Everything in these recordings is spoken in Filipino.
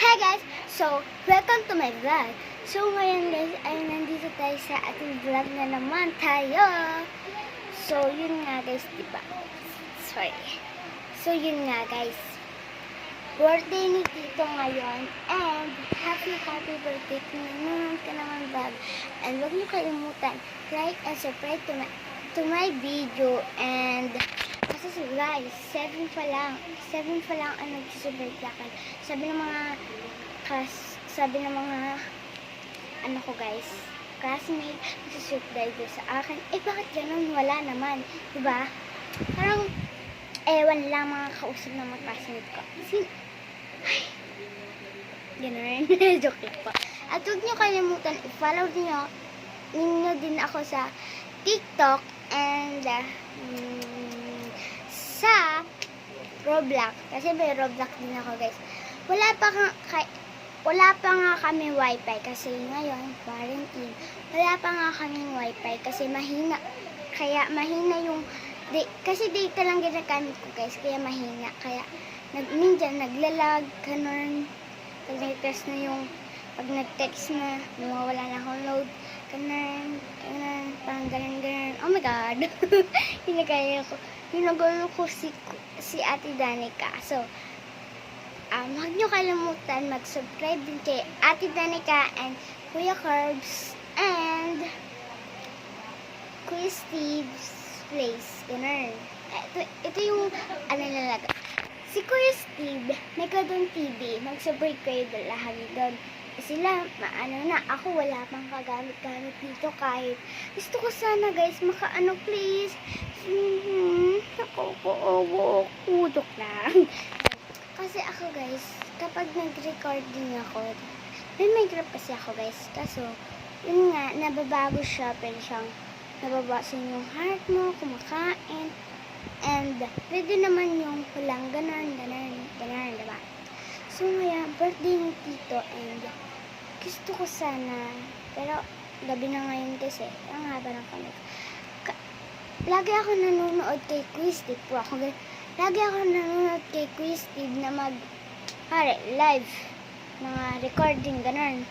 Hi guys! So, welcome to my vlog. So, ngayon guys, ay nandito tayo sa ating vlog na naman tayo. So, yun nga guys, diba? Sorry. So, yun nga guys. Birthday ni Tito ngayon. And, happy birthday kung nanonood ka naman vlog. And, huwag niyo kalimutan, like and subscribe to my video. And, kasi guys, 7 pa lang ang nagsusubscribe sa akin. Sabi ng mga ano ko guys, classmate, nagsusubscribe sa akin. Eh bakit ganun? Wala naman, diba? Parang ewan lang mga kausap ng mga classmate ko. Ay, ganun. Joke lang po. At huwag niyo kalimutan, i-follow ninyo din ako sa TikTok and sa Roblox. Kasi may Roblox din ako guys. Wala pa nga kami wifi kasi ngayon, quarantine. Wala pa nga kami wifi kasi mahina. Kaya mahina yung, kasi data lang ginagamit ko guys, kaya mahina. Kaya minsan naglalag, ganun. Pag nag-text na yung, pag nag-text na, wala na akong load, ganun, parang ganun. Oh my god. Hinagalo ko si Ate Danica. So, huwag nyo kalimutan mag-subscribe din kay Ate Danica and Kuya Curbs and Kuya Steve's Place. Ganun. Ito yung ano nalaga. Si Kuya Steve, Megadon TV. Mag-subscribe kayo lagi doon. Sila, ako wala pang kagamit-gamit dito kahit gusto ko sana guys, please. Nakakudok lang. Kasi ako guys, kapag nag-recording ako, may mic kasi ako guys. Kaso, yun nga, nababago siya, pwede siyang nababasin yung heart mo, kumakain. And, pwede naman yung walang ganun, diba? So, ngayon, birthday ni Tito and gusto ko sana, pero gabi na ngayon kasi, ang haba ng kamay. Lagi ako nanonood kay Quiz Steve po ako. Lagi ako nanonood kay Quiz Steve na live, mga recording, ganun.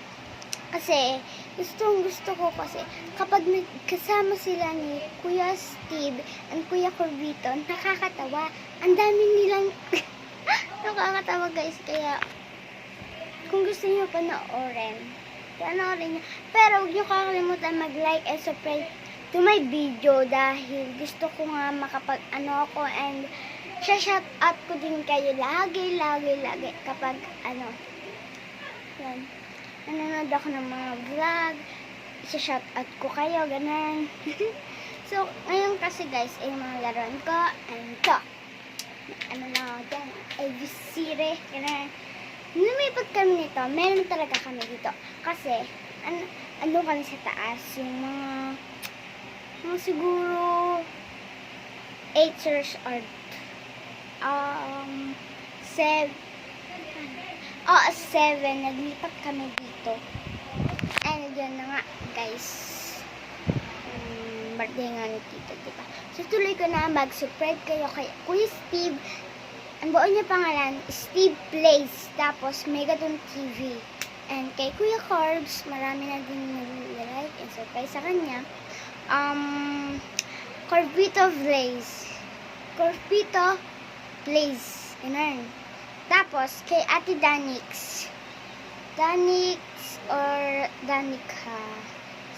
Kasi, gusto ko kasi, kapag nagkasama sila ni Kuya Steve and Kuya Corbito, nakakatawa. Ang dami nilang nakakatawa guys, kaya kung gusto niyo panoorin niyo. Pero huwag niyo kakalimutan mag-like and subscribe to my video dahil gusto ko nga ako and shout out ko din kayo lagi kapag yan, nanonood ako ng mga vlog, shout out ko kayo, ganun. So, ngayon kasi guys, ay mga laruan ko and to. Dyan, ABC, ganun. Lumipat kami nito, meron talaga kami dito. Kasi, ano kami sa taas, yung mga siguro 8 years or 7, naglipat kami dito. And yun na nga, guys. Birthday nga ni Tito, diba? So, tuloy ko na mag-subscribe kayo kay Kuya Steve. Ang buo niya pangalan, Steve Place. Tapos, Megadon TV. And kay Kuya Corbs, marami na din nag-like and subscribe sa kanya. Corbito Place. Ganun. Tapos, kay Ate Danix or Danica.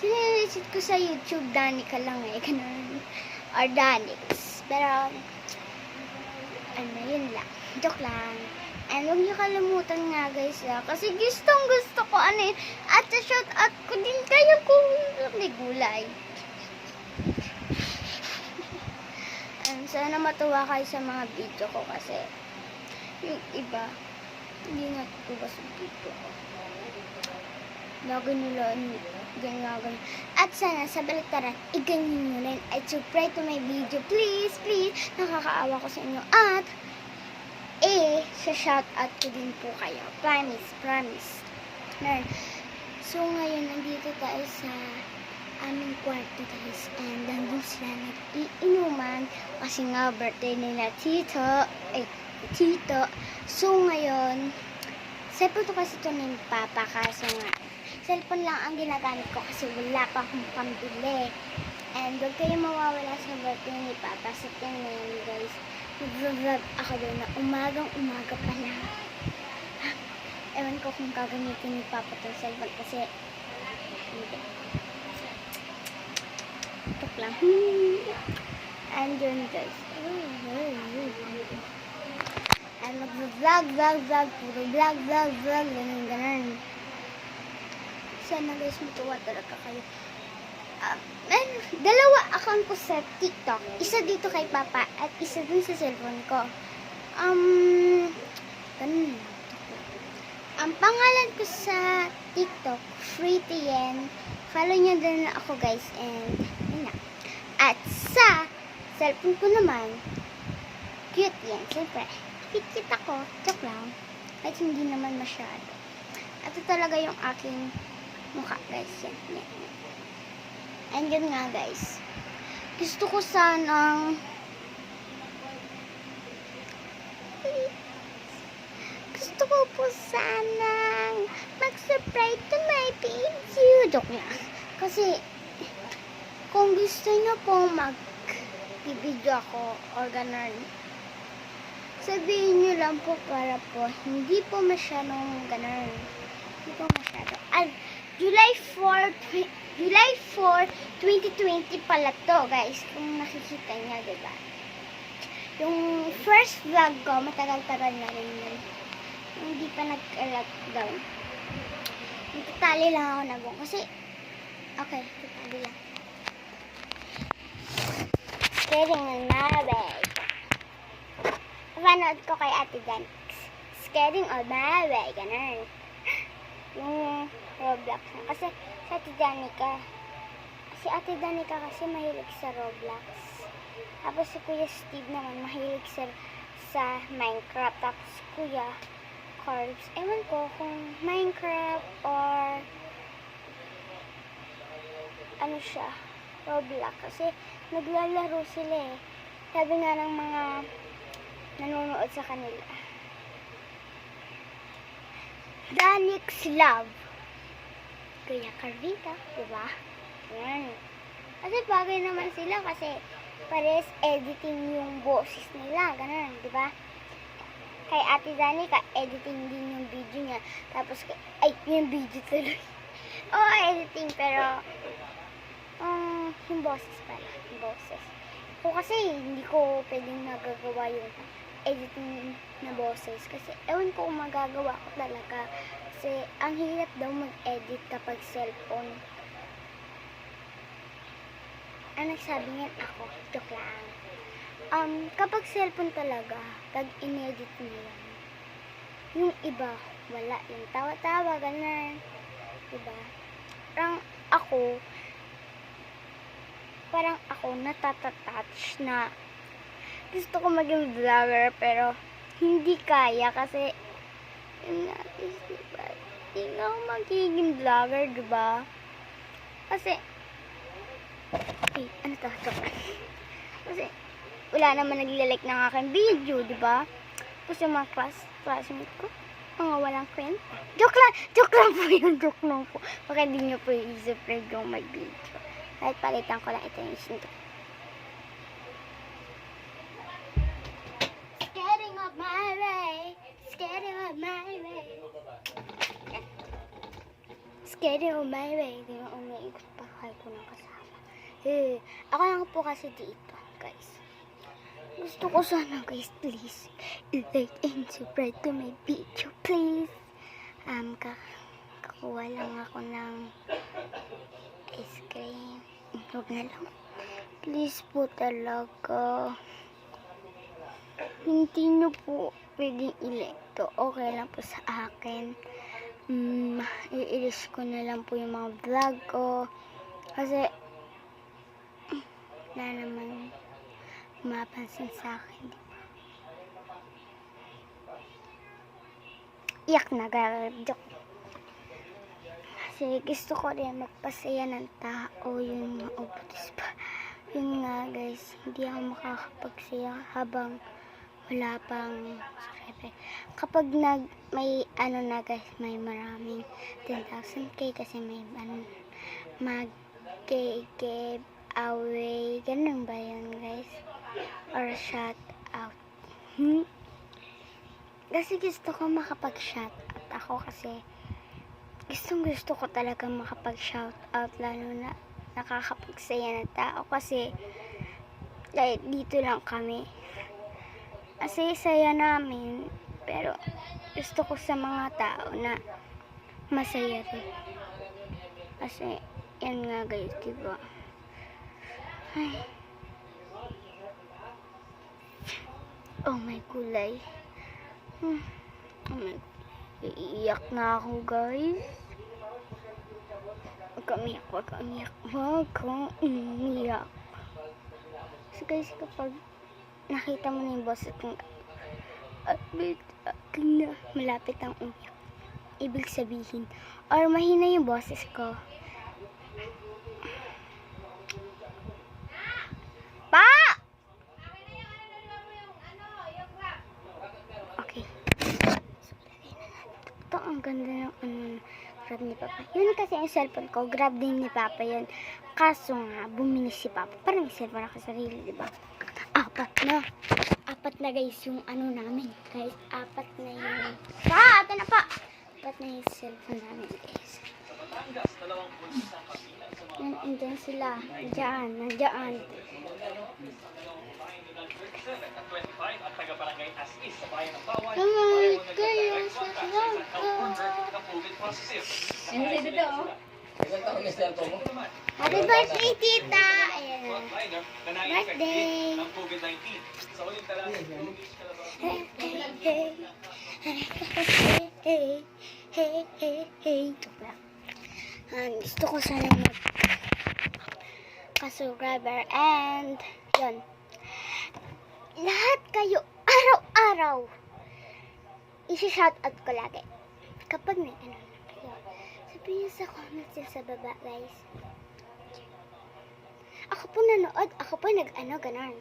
Sinilisit ko sa YouTube, Danica lang ganun. Or Danix. Pero, yun lang. Joke lang. And huwag niyo kalimutan nga guys, kasi gusto ko at shout out ko din kayo kung may gulay. And sana matuwa kayo sa mga video ko kasi yung iba, hindi natutuwa sa video ko. Lagi nila ganyan. At sana sa baliktaran, iganyan nyo rin at subscribe to my video. Please, nakakaawa ko sa inyo. At shout out ko din po kayo. Promise. So ngayon, nandito tayo sa aming kwarto guys. And nandun sila nag-iinuman kasi nga birthday nila Tito. So ngayon, Cellphone to kasi ito ni Papa, kaso nga, cellphone lang ang ginagamit ko kasi wala pa akong pambili. And huwag kayo mawawala sa birthday ni Papa sa 10 na yun, guys. Mag-vlog ako doon na umagang-umaga pa lang. Ewan ko kung gagamitin ni Papa itong cellphone kasi hindi. Tok lang. And yun, guys. And mag-vlog, puro vlog, ganun. Sana guys, matuwa talaga kayo. Dalawa account ko sa TikTok. Isa dito kay Papa at isa dun sa cellphone ko. Ganun lang. Ang pangalan ko sa TikTok, FreeTN. Follow nyo din ako guys. And, yun na. At sa cellphone ko naman, cute yan. Siyempre, cute ako. Joke lang. Kahit hindi naman masyado. Ito talaga yung aking mukha guys. Yan. And yun nga guys. Gusto ko sanang mag-subscribe to my page. Joke lang. Kasi kung gusto nyo po mag-video ako or ganun, sabihin nyo lang po para po hindi po masyadong ganun. Hindi po masyado. July 4, 2020 pala to, guys. Kung nakikita niya, diba? Yung first vlog ko, matagal-tagal na rin yun. Hindi pa nag-lockdown. Nagtatali lang ako na buong. Kasi, okay, nagtatali lang. Skating on my way. Napanood ko kay Ate Danix. Skating on my way. Ganun. Yung Roblox na. Kasi si Ate Danica kasi mahilig sa Roblox. Tapos si Kuya Steve naman mahilig sa Minecraft. Tapos si Kuya Carbs, ewan ko kung Minecraft or ano siya, Roblox. Kasi naglalaro sila eh. Sabi nga ng mga nanonood sa kanila, Danix Love Kuya Carvita, diba? Yan. Kasi bagay naman sila kasi pares editing yung boses nila, ganun, diba? Kay Ate Danica, editing din yung video niya. Tapos, yung video tuloy. Oo, editing, pero yung boses pala, yung boses. Ako kasi, hindi ko pwedeng magagawa yung editing na boses. Kasi, ewan ko kung magagawa ko talaga. Kasi, ang hirap daw mag-edit kapag cellphone. Ang nagsabi niyan ako, joke lang. Kapag cellphone talaga, pag in-edit nila, yung iba, wala. Yung tawa-tawa, ganun. Diba? Parang ako natatatouch na gusto ko maging vlogger, pero hindi kaya kasi yun nga, diba? Hindi ako magiging vlogger, diba? Kasi ano to? Kasi wala naman naglalike ng aking video, diba? Tapos yung mga classmate ko, mga walang kwenta. Joke lang po yun, joke lang po. Baka hindi nyo po i-subscribe yung my video. Kahit palitan ko lang ito yung sinto. Skating up my way, skating up my way. Skating up my way. Di ba umiikot pa kahit ko ng kasama. Ako lang po kasi dito, guys. Gusto ko sana, guys, please, i-like and subscribe to my video, please. Kakuha lang ako ng ice cream. Huwag na lang. Please po talaga. Hindi nyo po pwedeng i-like to. Okay lang po sa akin. I-ilis ko na lang po yung mga vlog ko. Kasi, wala naman mapansin sa akin, diba? Iyak na, joke. Kasi gusto ko rin magpasaya ng tao, yung maubutis pa. Yun nga guys, hindi ako makakapagsaya habang wala pang subscriber. Kapag may ano na guys, may maraming 10,000k kasi may ano, mag-give away, ganun ba yun guys? Or shout out. Kasi gusto ko makapag-shout out ako kasi gusto ko talaga makapag-shout out, lalo na nakakapagsaya ng tao kasi kahit dito lang kami. Kasi saya namin, pero gusto ko sa mga tao na masaya rin. Kasi yan nga guys, diba? Ay. Oh my gulay. Oh my gulay. Iiyak na ako guys. Huwag kang umiyak. So guys, kapag nakita mo na yung boses kong malapit ang umiyak, ibig sabihin, or mahina yung boses ko, pa! Okay. Ito ang ganda ng grab ni Papa. Yun kasi yung cellphone ko, grab din ni Papa yun. Kaso nga, bumili si Papa. Parang may cellphone ako sarili, diba? Apat na guys yung ano namin. Guys, apat na yung... ito na pa! Apat na yung cellphone namin, guys. Nandiyan sila. Nandiyan. Happy birthday, tita! Ayan. Birthday! Hey. Gusto ko sana mag-subscriber and yun. Lahat kayo, araw-araw, isi-shoutout ko lagi. Kapag may ano na kayo, sabihin sa comments yun sa baba, guys. Ako po nanood, ako po ganon.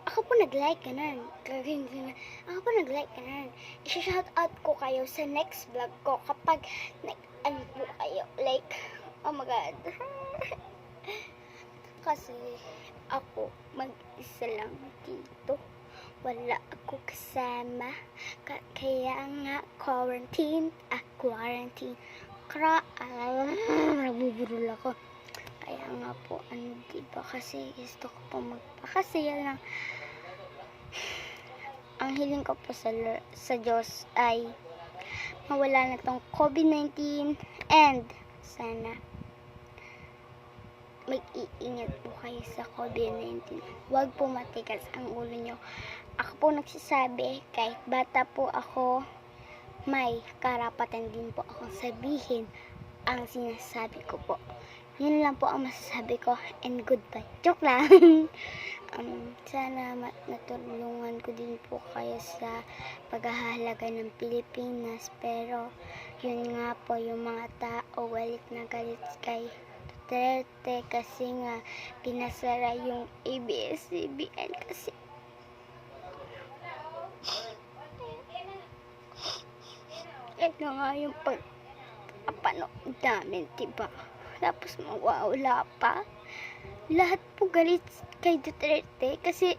Ako po nag-like, ganon. Ako po nag-like, ganon. Isi-shoutout ko kayo sa next vlog ko kapag nag-ano po kayo. Like, oh my God. Kasi, ako, mag-isa lang dito. Wala ako kasama. Kaya nga, quarantine. Nabuburol ako. Kaya nga po, diba? Kasi gusto ko po magpakasaya lang. Ang hiling ko po sa Diyos ay mawala na tong COVID-19 and sana mag-iingat po kayo sa COVID-19. Huwag po matigas ang ulo nyo. Ako po nagsasabi, kahit bata po ako, may karapatan din po akong sabihin ang sinasabi ko po. Yun lang po ang masasabi ko and goodbye. Joke lang. Sana natulungan ko din po kayo sa paghahalaga ng Pilipinas. Pero yun nga po, yung mga tao galit na galit kay Duterte kasi nga pinasara yung ABS-CBN kasi ito nga yung pagpapanood namin, diba? Tapos mawawala pa. Lahat po galit kay Duterte kasi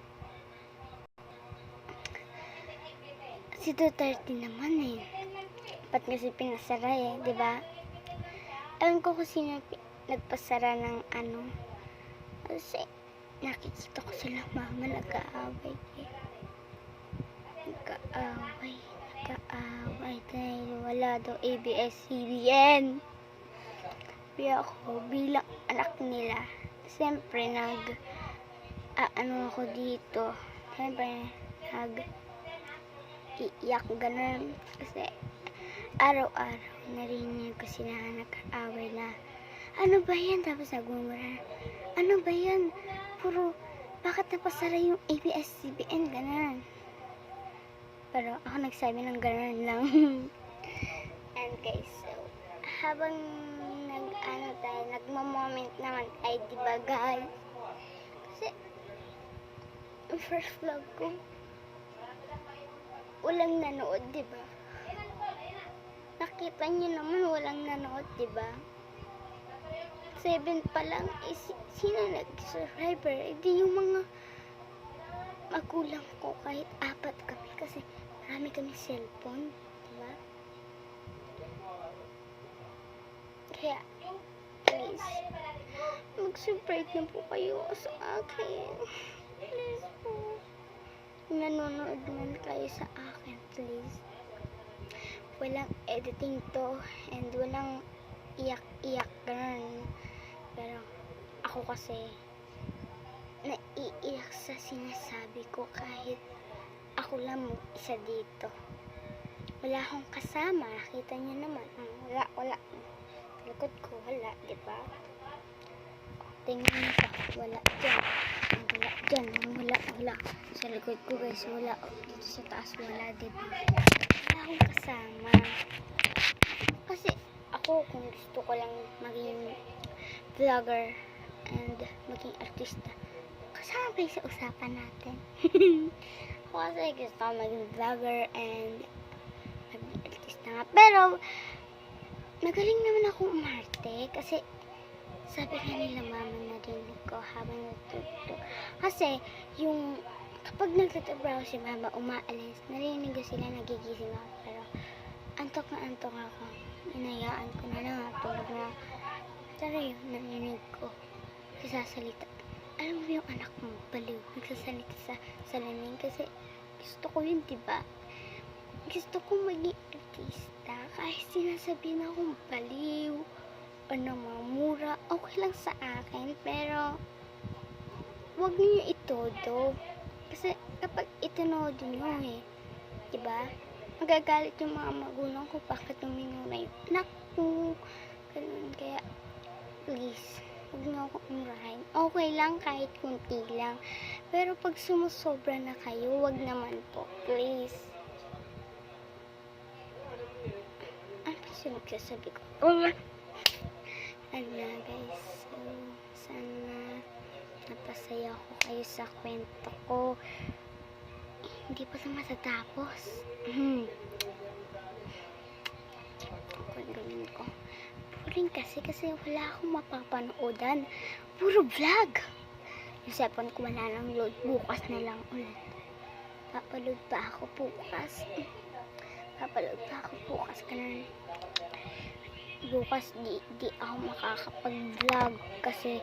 si Duterte naman ba't kasi pinasara diba? Alam ko kung sino nagpasara ng ano. Kasi nakikita ko sila mama nag-aaway dahil wala daw ABS-CBN. Kaya ako bilang anak nila, siyempre ako dito, siyempre iiyak ganun kasi araw-araw narinig ko sila nag-aaway na ano ba yan, tapos nagmumura ano ba yan, puro bakit napasara yung ABS-CBN ganun. Pero ako nagsabi ng ganun lang. And guys, so habang nagmo-moment naman ay diba guys, kasi first vlog ko walang nanood, di ba? Nakita niyo naman walang nanood, di ba? 7 pa lang, sino nag-subscriber? Hindi yung mga magulang ko, kahit 4 kami kasi marami kami cellphone, di ba? Kaya, please, mag-subscribe na po kayo sa akin. Please po. Nanonood man kayo sa akin, please. Walang editing to and walang iyak-iyak ganun. Pero ako kasi naiiyak sa sinasabi ko kahit ako lang isa dito. Wala akong kasama. Nakita niyo naman. Wala. Likod ko, wala, di ba? Tingnan niyo pa. Wala dyan. Wala dyan. Wala. Sa likod ko, guys, wala. Dito sa taas, wala, di ba? Wala akong kasama. Kasi ako, kung gusto ko lang maging vlogger and maging artista, kasama ba sa usapan natin? Ako kasi gusto ko maging vlogger and maging artista nga. Pero, magaling naman akong umarte kasi sabi nga nila mama, narinig ko habang nagtuturo. Kasi, yung kapag nagtatrabaho si mama, umaalis, narinig ko sila, nagigising ako. Pero, antok na antok ako. Inayaan ko na lang, tulog na. Pero yun, narinig ko. Nagsasalita. Alam mo yung anak mo, baliw. Nagsasalita sa salamin kasi gusto ko yun, diba? Gusto ko maging artista. Kahit sinasabihin akong baliw o namamura, okay lang sa akin. Pero, huwag niyo itodo. Kasi kapag itinodo niyo diba? Magagalit yung mga magulang ko bakit uminuna yung anak ko. Ganun. Kaya, please, huwag niyo ako umurahin. Okay lang kahit kunti lang. Pero pag sumusobra na kayo, huwag naman po. Please. Ano ba siya nagsasabi ko? Ano guys, so, sana napasaya ko kayo sa kwento ko. Hindi pa na matatapos. Gawin ko. Puring kasi wala akong mapapanoodan. Puro vlog. Yung cellphone ko wala lang load. Bukas na lang ulit. Papaload pa ako bukas. Ganun. Bukas di ako makakapag-vlog kasi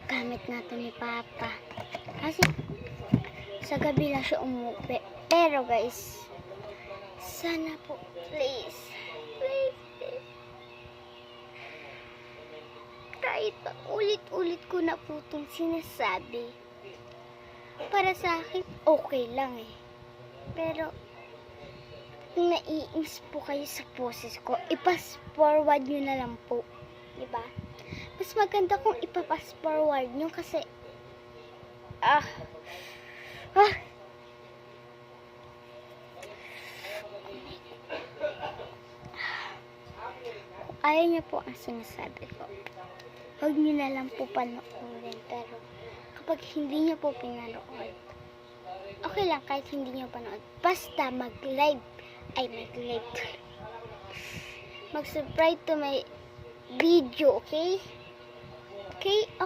gamit natin ni Papa. Kasi sa gabi lang siya umuwi. Pero guys, sana po, please. Kahit pa ulit-ulit ko na po itong sinasabi. Para sa akin, okay lang Pero, kung naiinis po kayo sa poses ko, ipas forward nyo na lang po. Diba? Mas maganda kung ipapas forward nyo kasi ayaw niyo po ang sinasabi ko, huwag niyo na lang po panoorin. Pero kapag hindi niyo po pinanood, okay lang kahit hindi niyo panood, basta mag-live mag-subscribe to my video, okay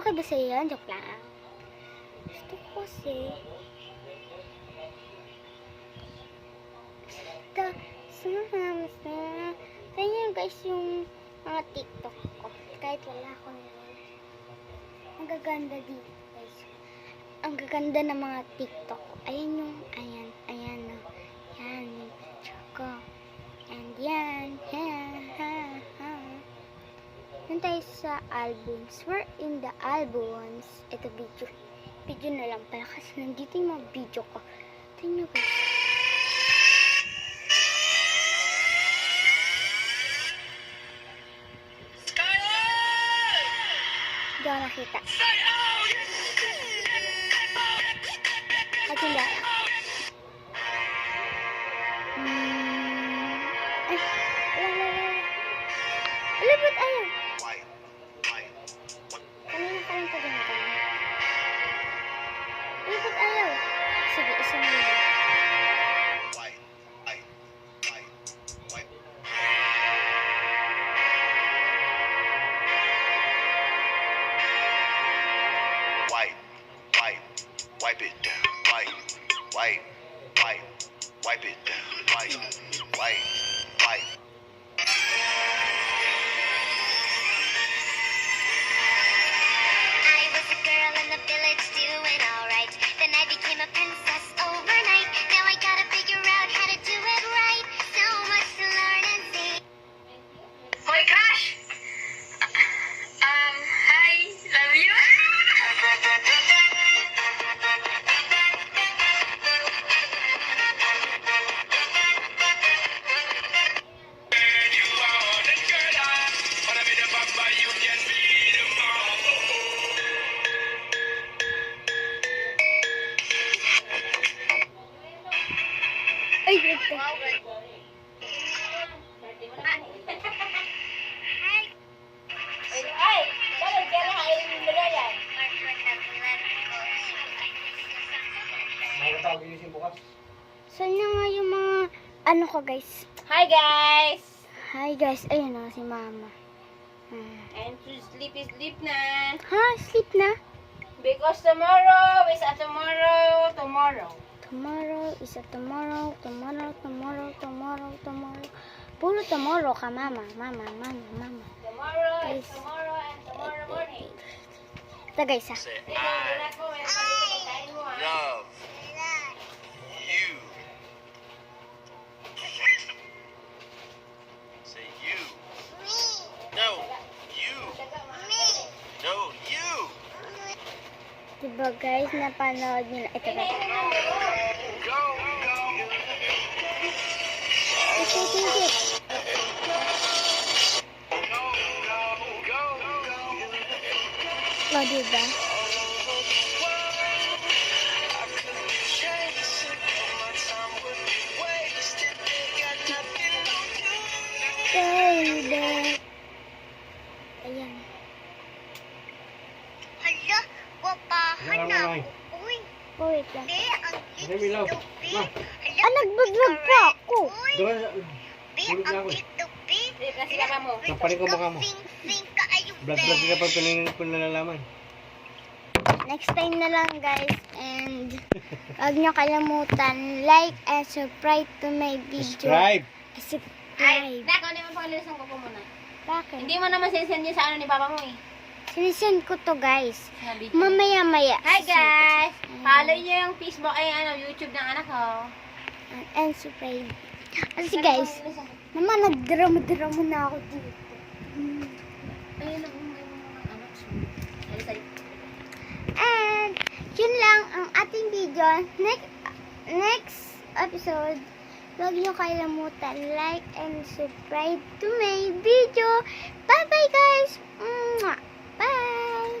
ba sa'yo yan? Joke lang. Gusto ko kasi ganyan guys yung mga TikTok ko. Kahit wala akong ang gaganda dito guys. Ang gaganda ng mga TikTok ko. Ayan na. Yan yung picture ko. And yan. Yan tayo sa albums. We're in the albums. Ito video na lang pala kasi nandito yung mga video ko. Tingnan nyo guys. Hindi ako nakita. At hindi ako. Ba't ayaw? Kanina ka lang kagamitan. Ba't ayaw? Sige, isa na lang. Wipe it. Wipe. Wipe. Wipe. I was a girl in the village doing alright. Then I became a princess overnight. Now I gotta figure out how to do it right. So much to learn and see. Hoy, Crush! Hi. Love you. Ay, ito. Saan na nga yung mga, ano ko guys? Hi guys! Hi guys, ayun na si mama. And to sleep na. Ha? Sleep na? Because tomorrow is a tomorrow. Tomorrow is a tomorrow. Puro tomorrow ka, mama. Tomorrow Guys. is tomorrow and tomorrow morning. Ito guys, ha? Say, Hindi, I dinak mo. May pagkakain mo ha. love you. Say you. No. You. No. You. Diba guys, napanood nila. Ito guys. Go. Go. Ito. Go. Go. O, diba? Baby. Ayan. Hala, wapahan na ako. Uy, Oh, wait lang. be, ang Ano, Milaw? be. Ma. Hala, Ah, nagbablog pa ako. Uy, Doon, be, tulog na ang ako eh. cute daw, be. Sleep na sila ka mo. Tampalin ko mukha mo. Fing ka ayo, vlog be. ka pa kung nalalaman. Next time na lang guys. And huwag nyo kalimutan like and subscribe to my video. Subscribe! Ay, Subscribe. Dak, ano yung pangalilisan ko po muna? Bakit? Hindi mo naman sinsend yun sa ano ni Papa mo eh. Sinisend ko to guys. Sabi ko. Mamaya-maya. Hi guys! Follow nyo yung Facebook ay YouTube ng anak ko. And subscribe. Kasi guys, naman nagdrama-drama na ako dito. Ayun ang mga anak. Sorry. And yun lang ang ating video. Next episode, huwag nyo kalimutan like and subscribe to my video. Bye bye guys! Mwah!